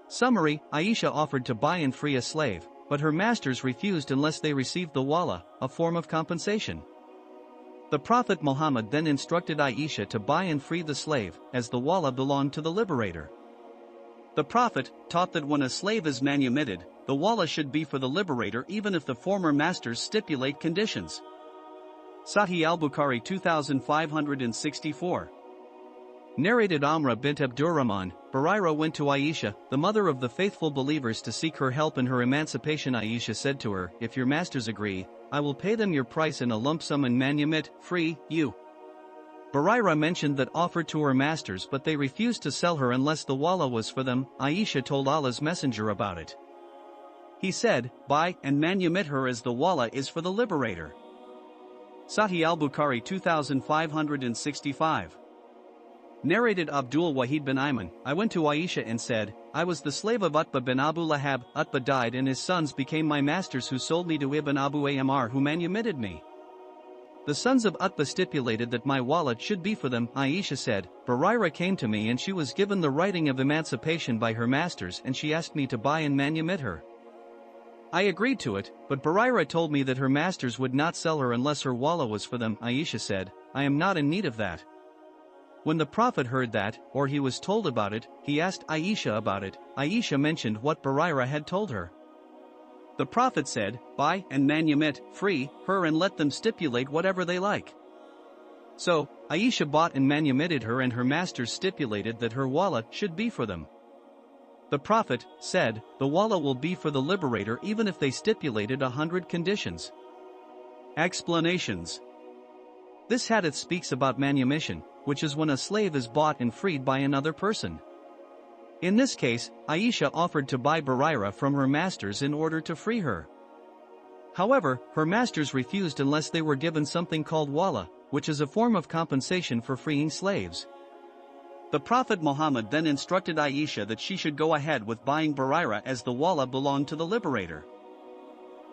Summary: Aisha offered to buy and free a slave, but her masters refused unless they received the wala, a form of compensation. The Prophet Muhammad then instructed Aisha to buy and free the slave, as the wala belonged to the liberator. The Prophet taught that when a slave is manumitted, the wala should be for the liberator even if the former masters stipulate conditions. Sahih al-Bukhari 2564. Narrated Amra bint Abdurrahman, Barira went to Aisha, the mother of the faithful believers, to seek her help in her emancipation. Aisha said to her, "If your masters agree, I will pay them your price in a lump sum and manumit, free, you." Barira mentioned that offer to her masters, but they refused to sell her unless the wala was for them. Aisha told Allah's messenger about it. He said, "Buy and manumit her as the wala is for the liberator." Sahih al-Bukhari 2565. Narrated Abdul Wahid bin Ayman, I went to Aisha and said, "I was the slave of Utbah bin Abu Lahab. Utbah died and his sons became my masters, who sold me to Ibn Abu Amr, who manumitted me. The sons of Utbah stipulated that my wallet should be for them." Aisha said, "Barira came to me and she was given the writing of emancipation by her masters, and she asked me to buy and manumit her. I agreed to it, but Barira told me that her masters would not sell her unless her wala was for them." Aisha said, "I am not in need of that." When the Prophet heard that, or he was told about it, he asked Aisha about it. Aisha mentioned what Barira had told her. The Prophet said, "Buy and manumit, free, her and let them stipulate whatever they like." So, Aisha bought and manumitted her, and her masters stipulated that her wala should be for them. The Prophet said, "The wala will be for the liberator even if they stipulated 100 conditions." Explanations. This hadith speaks about manumission, which is when a slave is bought and freed by another person. In this case, Aisha offered to buy Barira from her masters in order to free her. However, her masters refused unless they were given something called wala, which is a form of compensation for freeing slaves. The Prophet Muhammad then instructed Aisha that she should go ahead with buying Barira as the wala belonged to the liberator.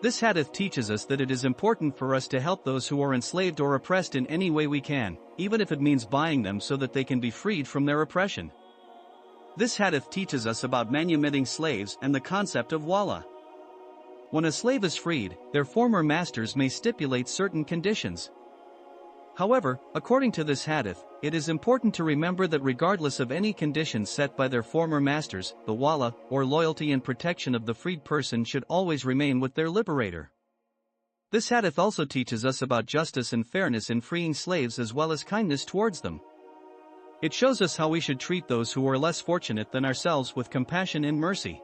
This hadith teaches us that it is important for us to help those who are enslaved or oppressed in any way we can, even if it means buying them so that they can be freed from their oppression. This hadith teaches us about manumitting slaves and the concept of wala. When a slave is freed, their former masters may stipulate certain conditions. However, according to this hadith, it is important to remember that regardless of any conditions set by their former masters, the wala, or loyalty and protection of the freed person, should always remain with their liberator. This hadith also teaches us about justice and fairness in freeing slaves as well as kindness towards them. It shows us how we should treat those who are less fortunate than ourselves with compassion and mercy.